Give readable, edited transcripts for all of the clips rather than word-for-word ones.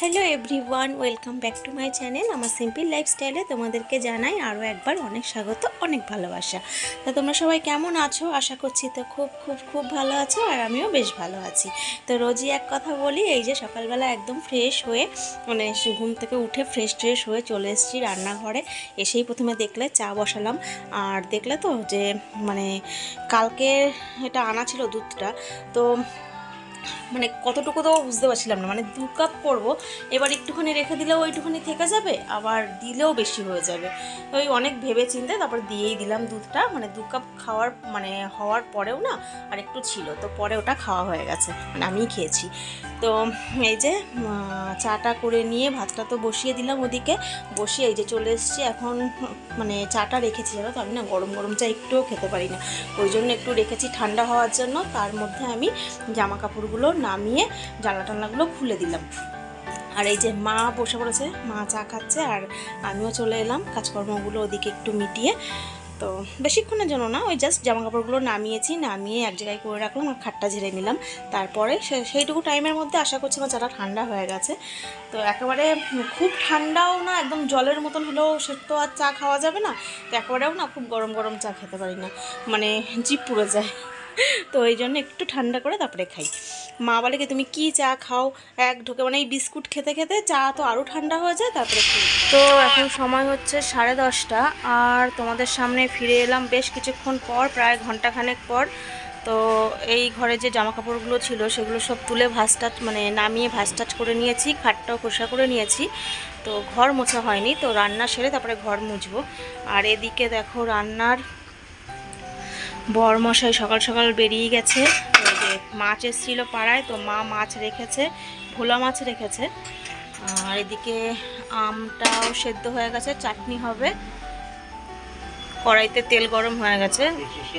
Hello everyone, welcome back to my channel. আমার simple লাইফস্টাইলে তোমাদেরকে জানাই আরও একবার অনেক স্বাগত, অনেক ভালোবাসা। তো তোমরা সবাই কেমন আছো? আশা করছি তো খুব খুব খুব ভালো আছো, আর আমিও বেশ ভালো আছি। তো রোজই এক কথা বলি, এই যে সকালবেলা একদম ফ্রেশ হয়ে মানে ঘুম থেকে উঠে ফ্রেশ হয়ে চলে এসেছি রান্নাঘরে। এসেই প্রথমে দেখলে চা বসালাম, আর দেখলে তো যে মানে কালকে এটা আনা ছিল দুধটা, তো মানে কতটুকু তো বুঝতে পারছিলাম না, মানে 2 কাপ করবো, এবার একটুখানি রেখে দিলেও ওইটুখানি থেকে যাবে, আবার দিলেও বেশি হয়ে যাবে। তো ওই অনেক ভেবে চিন্তে তারপর দিয়েই দিলাম দুধটা, মানে 2 কাপ খাওয়ার মানে হওয়ার পরেও না আর একটু ছিল, তো পরে ওটা খাওয়া হয়ে গেছে, মানে আমিই খেয়েছি। তো এই যে চাটা করে নিয়ে ভাতটা তো বসিয়ে দিলাম, ওদিকে বসিয়ে এই যে চলে এসেছি এখন। মানে চাটা রেখেছি জানো তো, আমি না গরম গরম চা একটুও খেতে পারি না, ওই জন্য একটু রেখেছি ঠান্ডা হওয়ার জন্য। তার মধ্যে আমি জামা কাপড়গুলো নামিয়ে জানলা টানলাগুলো খুলে দিলাম। আর এই যে মা বসে পড়েছে, মা চা খাচ্ছে, আর আমিও চলে এলাম কাজকর্মগুলো ওদিকে একটু মিটিয়ে। তো বেশিক্ষণের জন্য না, ওই জাস্ট জামা কাপড়গুলো নামিয়েছি, নামিয়ে এক জায়গায় করে রাখলাম আর খাটটা ঝেড়ে নিলাম। তারপরে সেইটুকু টাইমের মধ্যে আশা করছি আমার চাটা ঠান্ডা হয়ে গেছে। তো একেবারে খুব ঠান্ডাও না, একদম জলের মতন হলেও সে তো আর চা খাওয়া যাবে না, তো একেবারেও না খুব গরম গরম চা খেতে পারি না, মানে জিভ পুড়ে যায়। তো এই জন্য একটু ঠান্ডা করে তারপরে খাই। মা বলে কি তুমি কি চা খাও এক ঢোকে, মানে এই বিস্কুট খেতে খেতে চা তো আরও ঠান্ডা হয়ে যায়, তারপরে খাই। তো এখন সময় হচ্ছে 10:30, আর তোমাদের সামনে ফিরে এলাম বেশ কিছুক্ষণ পর, প্রায় ঘন্টাখানেক পর। তো এই ঘরে যে জামা কাপড়গুলো ছিল সেগুলো সব তুলে ভাঁজ মানে নামিয়ে ভাঁজ করে নিয়েছি, খাটটাও পরিষ্কার করে নিয়েছি। তো ঘর মোছা হয়নি, তো রান্না সেরে তারপরে ঘর মুছবো। আর এদিকে দেখো রান্নার বরমশাই সকাল সকাল বেরিয়ে গেছে। ওই যে মাছ এসেছিলো পাড়ায়, তো মা মাছ রেখেছে, ভোলা মাছ রেখেছে। আর এদিকে আমটাও সেদ্ধ হয়ে গেছে, চাটনি হবে। কড়াইতে তেল গরম হয়ে গেছে।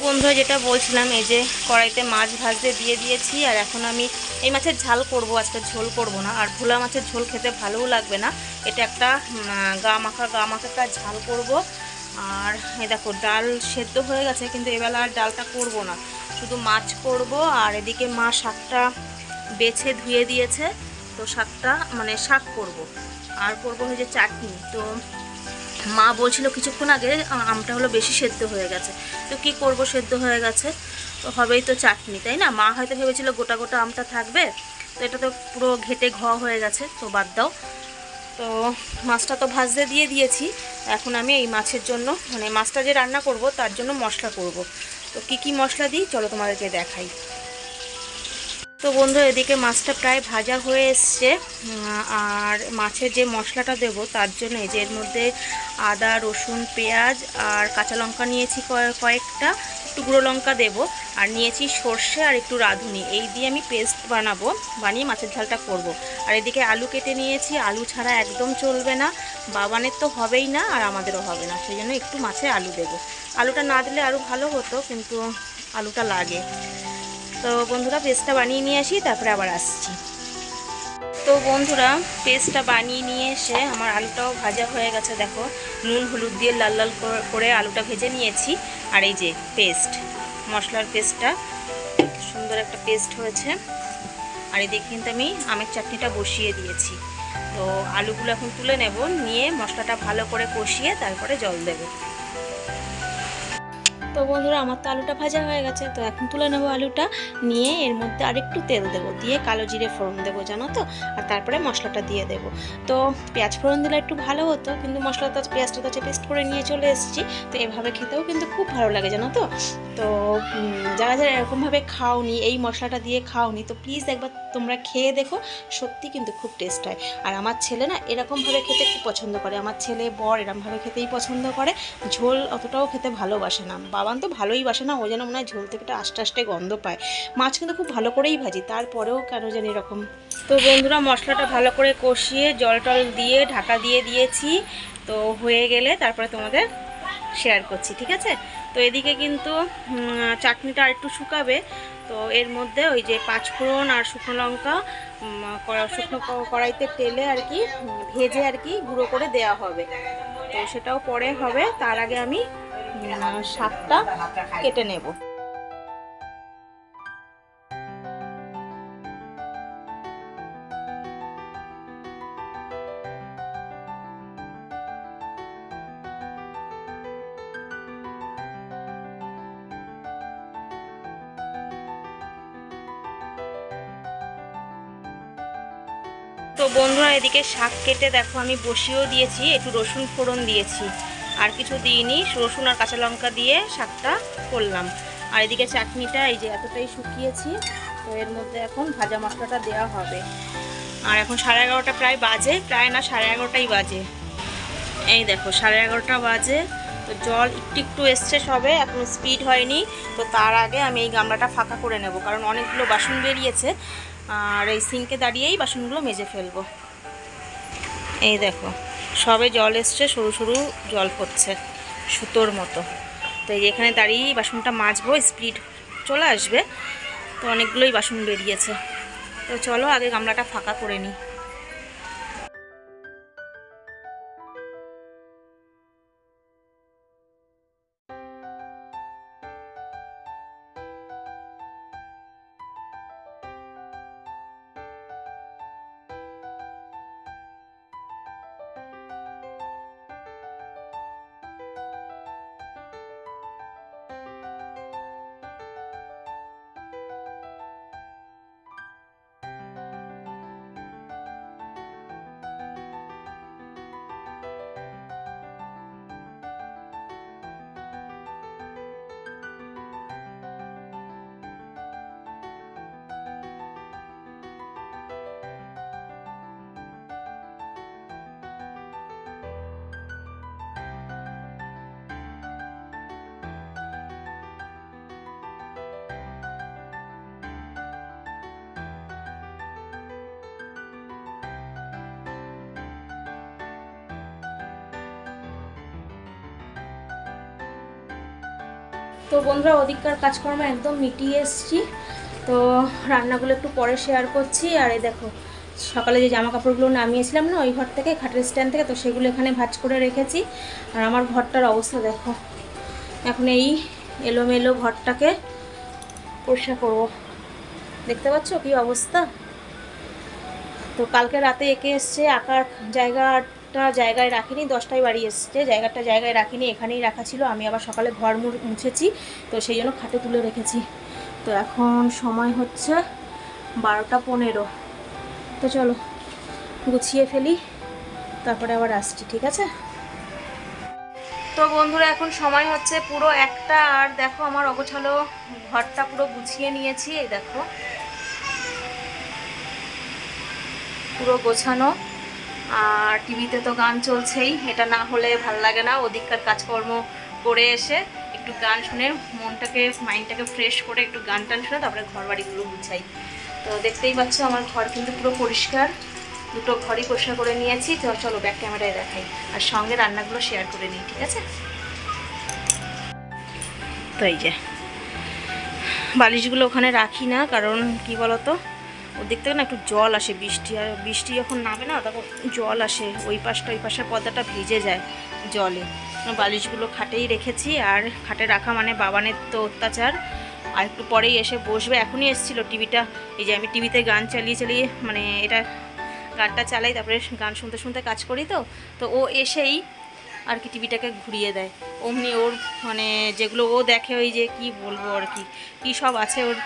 বন্ধুরা যেটা বলছিলাম, এই যে কড়াইতে মাছ ভাজতে দিয়ে দিয়েছি, আর এখন আমি এই মাছের ঝাল করব, আজকে ঝোল করব না। আর ভোলা মাছের ঝোল খেতে ভালোও লাগবে না, এটা একটা গা মাখা একটা ঝাল করব। আর এই দেখো ডাল সেদ্ধ হয়ে গেছে, কিন্তু এবেলা আর ডালটা করব না, শুধু মাছ করব। আর এদিকে মা শাকটা বেছে ধুয়ে দিয়েছে, তো শাকটা মানে শাক করব। আর করব হচ্ছে চাটনি। তো মা বলছিল কিছুক্ষণ আগে আমটা হলো বেশি সেদ্ধ হয়ে গেছে, তো কি করব, সেদ্ধ হয়ে গেছে তো হবেই তো চাটনি, তাই না? মা হয়তো ভেবেছিল গোটা গোটা আমটা থাকবে, তো এটা তো পুরো ঘেটে হয়ে গেছে, তো বাদ দাও। তো মাছটা তো ভাজতে দিয়ে দিয়েছি, এখন আমি এই মাছের জন্য মানে মাছটা যে রান্না করব তার জন্য মশলা করব। তো কি কি মশলা দিই চলো তোমাদেরকে দেখাই। তো বন্ধু এদিকে মাছটা প্রায় ভাজা হয়ে এসছে, আর মাছের যে মশলাটা দেব তার জন্য এই যে এর মধ্যে আদা রসুন পেঁয়াজ আর কাঁচা লঙ্কা নিয়েছি কয়েকটা, একটু গুঁড়ো লঙ্কা দেব, আর নিয়েছি সর্ষে আর একটু রাঁধুনি, এই দিয়ে আমি পেস্ট বানাবো, বানিয়ে মাছের ঝালটা করব। আর এদিকে আলু কেটে নিয়েছি, আলু ছাড়া একদম চলবে না, বাবানের তো হবেই না আর আমাদেরও হবে না, সেই জন্য একটু মাছে আলু দেব। আলুটা না দিলে আরও ভালো হতো, কিন্তু আলুটা লাগে। তো বন্ধুরা পেস্টটা বানিয়ে নিয়ে আসি, তারপরে আবার আসছি। তো বন্ধুরা পেস্টটা বানিয়ে নিয়ে এসে আমার আলুটাও ভাজা হয়ে গেছে, দেখো নুন হলুদ দিয়ে লাল লাল করে আলুটা ভেজে নিয়েছি। আর এই যে পেস্ট, মশলার পেস্টটা সুন্দর একটা পেস্ট হয়েছে। আর এদিকে কিন্তু আমি আমের চাটনিটা বসিয়ে দিয়েছি। তো আলুগুলো এখন তুলে নেব, নিয়ে মশলাটা ভালো করে কষিয়ে তারপরে জল দেব। তো বন্ধুরা আমার তো আলুটা ভাজা হয়ে গেছে, তো এখন তুলে নেবো আলুটা, নিয়ে এর মধ্যে আরেকটু তেল দেবো, দিয়ে কালো জিরে ফোড়ন দেবো জানো তো, আর তারপরে মশলাটা দিয়ে দেবো। তো পেঁয়াজ ফোড়ন দিলে একটু ভালো হতো, কিন্তু মশলাটা পেঁয়াজটা তো পেস্ট করে নিয়ে চলে এসেছি, তো এভাবে খেতেও কিন্তু খুব ভালো লাগে জানো তো। তো যারা যারা এরকমভাবে খাওনি, এই মশলাটা দিয়ে খাওনি, তো প্লিজ একবার তোমরা খেয়ে দেখো, সত্যি কিন্তু খুব টেস্ট হয়। আর আমার ছেলে না এরকমভাবে খেতে খুব পছন্দ করে, আমার ছেলে বর এরকমভাবে খেতেই পছন্দ করে, ঝোল অতটাও খেতে ভালোবাসে না। বাবান তো ভালোই বাসে না, ও যেন মনে হয় ঝোল থেকে আস্তে আস্তে গন্ধ পায়। মাছ কিন্তু খুব ভালো করেই ভাজি, তারপরেও কেন জানি এরকম। তো বন্ধুরা মশলাটা ভালো করে কষিয়ে জল টল দিয়ে ঢাকা দিয়ে দিয়েছি, তো হয়ে গেলে তারপরে তোমাদের শেয়ার করছি, ঠিক আছে? তো এদিকে কিন্তু চাটনিটা আর একটু শুকাবে, তো এর মধ্যে ওই যে পাঁচফোড়ন আর শুকনো লঙ্কা শুকনো কড়াইতে তেলে আর কি ভেজে আর কি গুঁড়ো করে দেওয়া হবে, তো সেটাও পরে হবে। তার আগে আমি শাকটা কেটে নেব। তো বন্ধুরা এদিকে শাক কেটে দেখো আমি বসিয়েও দিয়েছি, একটু রসুন ফোড়ন দিয়েছি, আর কিছু দিইনি, রসুন আর কাঁচা লঙ্কা দিয়ে শাকটা করলাম। আর এদিকে চাটনিটা এই যে এতটাই শুকিয়েছি, তো এর মধ্যে এখন ভাজা মশলাটা দেওয়া হবে। আর এখন 11:30 প্রায় বাজে, প্রায় না 11:30টাই বাজে। এই দেখো 11:30 বাজে। তো জল একটু একটু এসছে সবে, এখন স্পিড হয়নি। তো তার আগে আমি এই গামলাটা ফাঁকা করে নেব, কারণ অনেকগুলো বাসন বেরিয়েছে, আর এই সিঙ্কে দাঁড়িয়েই বাসনগুলো মেজে ফেলবো। এই দেখো সবে জল এসছে, সরু সরু জল পড়ছে সুতোর মতো। তো এই এখানে দাঁড়িয়েই বাসনটা মাজবো, স্পিড চলে আসবে। তো অনেকগুলোই বাসন বেরিয়েছে, তো চলো আগে গামলাটা ফাঁকা করে নিই। তো বন্ধুরা ওদিককার কাজকর্ম একদম মিটিয়ে এসেছি। তো রান্নাগুলো একটু পরে শেয়ার করছি। আর এই দেখো সকালে যে জামা কাপড়গুলো নামিয়েছিলাম না ওই ঘর থেকে, খাটের স্ট্যান্ড থেকে, তো সেগুলো এখানে ভাঁজ করে রেখেছি। আর আমার ঘরটার অবস্থা দেখো, এখন এই এলোমেলো ঘরটাকে পরিষ্কার করবো। দেখতে পাচ্ছ কি অবস্থা। তো কালকে রাতে এঁকে এসছে, আঁকার জায়গায় রাখিনি, 10টায় বাড়ি এসছে, জায়গায় রাখিনি, এখানেই রাখা ছিল। আমি আবার সকালে ঘর মুছেছি, তো সেই জন্য খাটে তুলে রেখেছি। তো এখন সময় হচ্ছে 12:15। তো চলো গুছিয়ে ফেলি, তারপরে আবার আসছি, ঠিক আছে। তো বন্ধুরা এখন সময় হচ্ছে পুরো 1টা, আর দেখো আমার অগোছালো ঘরটা পুরো গুছিয়ে নিয়েছি। এই দেখো পুরো গোছানো। আর টিভিতে তো গান চলছেই, এটা না হলে ভাল লাগে না। ওদিককার কাজকর্ম করে এসে একটু গান শুনে মাইন্ডটাকে ফ্রেশ করে একটু গান টান শুনে তারপরে ঘর বাড়িগুলো গুছাই। তো দেখতেই পাচ্ছ আমার ঘর কিন্তু পুরো পরিষ্কার, দুটো ঘরই পরিষ্কার করে নিয়েছি। তো চলো ব্যাক ক্যামেরায় দেখাই, আর সঙ্গে রান্নাগুলো শেয়ার করে নিই, ঠিক আছে। তো এই যে বালিশগুলো ওখানে রাখি না, কারণ কি বলতো ওর দিক থেকে না একটু জল আসে, বৃষ্টি যখন নামে না তখন জল আসে, ওই পাশের পর্দাটা ভিজে যায় জলে। বালিশগুলো খাটেই রেখেছি। আর খাটে রাখা মানে বাবানের তো অত্যাচার। আর একটু পরেই এসে বসবে, এখনই এসেছিলো টিভিটা। এই যে আমি টিভিতে গান চালিয়ে মানে গানটা চালাই, তারপরে গান শুনতে শুনতে কাজ করি। তো ও এসেই আর কি টিভিটাকে ঘুরিয়ে দেয়। অমনি ওর মানে যেগুলো ও দেখে, ওই যে কি বলবো আর কি সব আছে ওর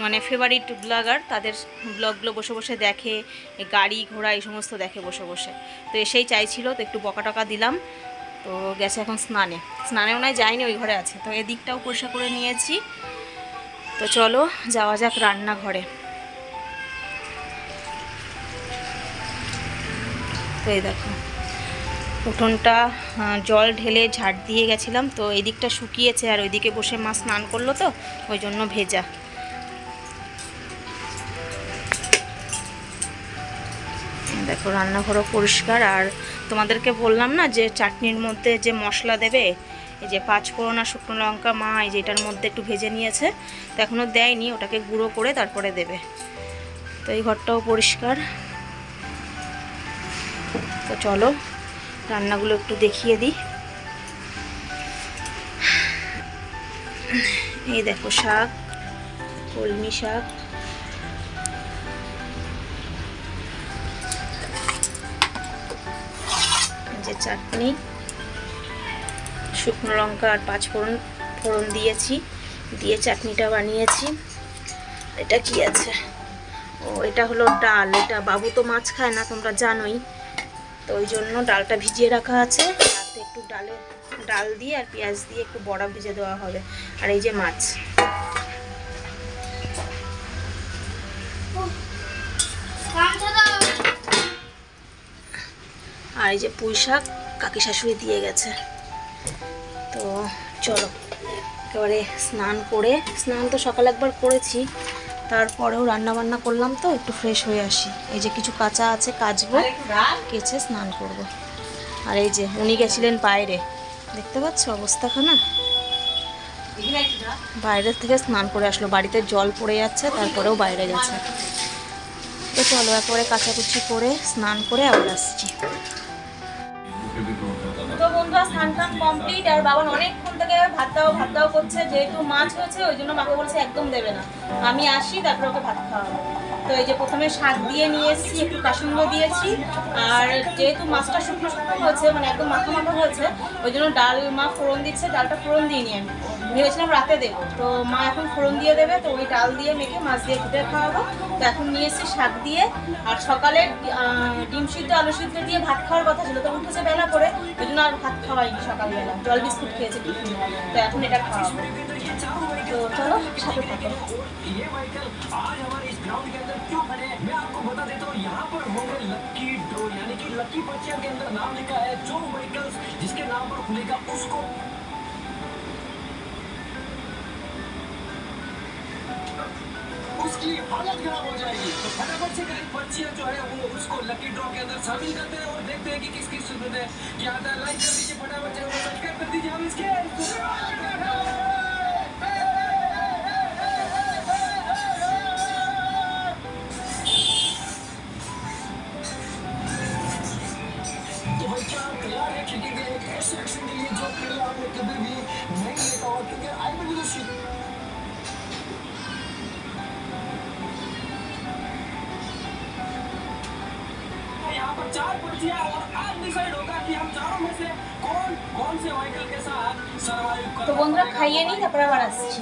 মানে ফেভারিট ব্লগার, তাদের ব্লগগুলো বসে বসে দেখে, গাড়ি ঘোড়া এই সমস্ত দেখে বসে বসে। তো এসেই চাইছিল, তো একটু বকা দিলাম। তো গেছে এখন স্নানেও নয় যায়নি, ওই ঘরে আছে। তো এদিকটাও পরিষ্কার করে নিয়েছি। তো চলো যাওয়া যাক রান্নাঘরে। তো এই দেখো উঠোনটা জল ঢেলে ঝাড় দিয়ে গেছিলাম, তো এই দিকটা শুকিয়েছে, আর ওইদিকে বসে মা স্নান করলো, তো ওই জন্য ভেজা। দেখো রান্নাঘরও পরিষ্কার। আর তোমাদেরকে বললাম না যে চাটনির মধ্যে যে মশলা দেবে, এই যে 5 ফোড়ন আর শুকনো লঙ্কা মা এই যে এটার মধ্যে একটু ভেজে নিয়েছে, তো এখনও দেয়নি, ওটাকে গুঁড়ো করে তারপরে দেবে। তো এই ঘরটাও পরিষ্কার। তো চলো রান্নাগুলো একটু দেখিয়ে দিই। এই দেখো শাক, কলমি শাক, যে চাটনি, শুকনো লঙ্কা আর 5 ফোড়ন দিয়েছি, দিয়ে চাটনিটা বানিয়েছি। এটা কি আছে, ও এটা হলো ডাল, এটা বাবু তো মাছ খায় না তোমরা জানোই, তো ওই জন্য ডালটা ভিজিয়ে রাখা আছে। রাতে একটু ডাল দিয়ে আর পেঁয়াজ দিয়ে একটু বড়া ভেজে দেওয়া হবে। আর এই যে মাছ, আর এই যে পুঁই শাক কাকি শাশুড়ি দিয়ে গেছে। তো চলো একেবারে স্নান তো সকালে একবার করেছি, তারপরেও রান্না বান্না করলাম তো একটু ফ্রেশ হয়ে আসি। এই যে কিছু কাঁচা আছে, কাচবো, কেচে স্নান করব। আর এই যে উনি গেছিলেন বাইরে, দেখতে পাচ্ছ অবস্থাখানা, বাইরের থেকে স্নান করে আসলো, বাড়িতে জল পড়ে যাচ্ছে তারপরেও বাইরে গেছে। তো চলো একেবারে কাচাকুচি করে স্নান করে আবার আসছি। তো বন্ধুরা স্নান টান কমপ্লিট, আর বাবান অনেকক্ষণ থেকে ভাত দাও করছে, যেহেতু মাছ হয়েছে ওই জন্য মাকে বলছে একদম দেবে না, আমি আসি তারপর ওকে ভাত খাওয়াবো। তো এই যে প্রথমে শাক দিয়ে নিয়ে এসেছি, একটু কাসুন্দ দিয়েছি, আর যেহেতু মাছটা শুকনো শুকনো হয়েছে, মানে একদম মাখা মাখা হয়েছে, ওই জন্য ডাল মা ফোড়ন দিচ্ছে, ডালটা ফোড়ন দিইনি আমি, ভেবেছিলাম রাতে দেবো, তো মা এখন ফোড়ন দিয়ে দেবে, তো ওই ডাল দিয়ে মেখে মাছ দিয়ে ফুটে খাওয়াবো। তো এখন নিয়ে এসেছি শাক দিয়ে, আর সকালে ডিম সিদ্ধ আলু সিদ্ধ দিয়ে ভাত খাওয়ার কথা ছিল, তো উঠেছে বেলা করে, ওই জন্য আর ভাত খাওয়াইনি সকালবেলা, জল বিস্কুট খেয়েছে টিফিন, তো এখন এটা খাওয়াবো। তো চলো সাথে থাকো। उसकी हालत खराब हो जाएगी, तो फटाफट से गाइस पर्चियां जो है वो उसको लकी ड्रॉ के अंदर शामिल करते हैं और देखते हैं कि किसकी सूरत है। क्या आता है, लाइक कर दीजिए, फटाफट से सब्सक्राइब कर दीजिए। हम इसके तो भाई क्या आप तैयार है खेलेंगे एक ऐसे एक्शन के लिए जो पहले आपने कभी भी नहीं देखा हो, क्योंकि आई विल बी द यहाँ पर 4 पर्चियां और आज डिसाइड होगा कि हम चारों में से कौन से व्हीकल के साथ सर्वाइव कर। তো বন্ধুরা খাইয়ে নিই তারপরে আবার আসছি।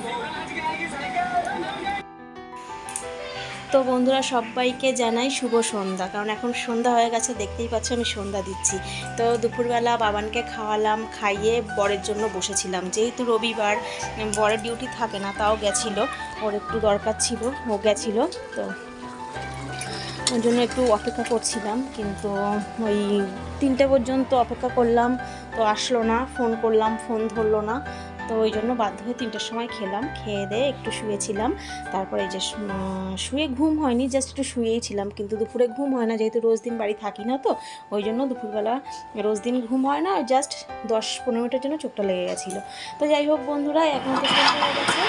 তো বন্ধুরা সবাইকে জানাই শুভ সন্ধ্যা, কারণ এখন সন্ধ্যা হয়ে গেছে, দেখতেই পাচ্ছ আমি সন্ধ্যা দিচ্ছি। তো দুপুরবেলা বাবানকে খাওয়ালাম, খাইয়ে বরের জন্য বসেছিলাম, যেহেতু রবিবার বরের ডিউটি থাকে না, তাও গেছিলো, ওর একটু দরকার ছিল, ও গেছিলো, তো ওই জন্য একটু অপেক্ষা করছিলাম, কিন্তু ওই 3টে পর্যন্ত অপেক্ষা করলাম, তো আসলো না, ফোন করলাম ফোন ধরলো না, তো ওই জন্য বাধ্য হয়ে 3টের সময় খেলাম, খেয়ে দিয়ে একটু শুয়েছিলাম। তারপরে এই যে শুয়ে ঘুম হয়নি, জাস্ট একটু শুয়েই ছিলাম, কিন্তু দুপুরে ঘুম হয় না, যেহেতু রোজ দিন বাড়ি থাকি না, তো ওই জন্য দুপুরবেলা রোজ দিন ঘুম হয় না, জাস্ট 10-15 মিনিটের জন্য চোখটা লেগে গেছিলো। তো যাই হোক বন্ধুরা, এখন তো সন্ধ্যা হয়ে গেছে।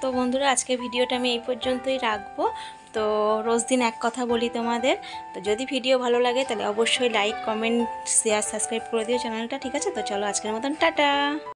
তো বন্ধুরা আজকের ভিডিওটা আমি এই পর্যন্তই রাখবো। তো রোজ দিন এক কথা বলি তোমাদের, তো যদি ভিডিও ভালো লাগে তাহলে অবশ্যই লাইক, কমেন্ট, শেয়ার, সাবস্ক্রাইব করে দিও চ্যানেলটা, ঠিক আছে? তো চলো আজকের মতন টাটা।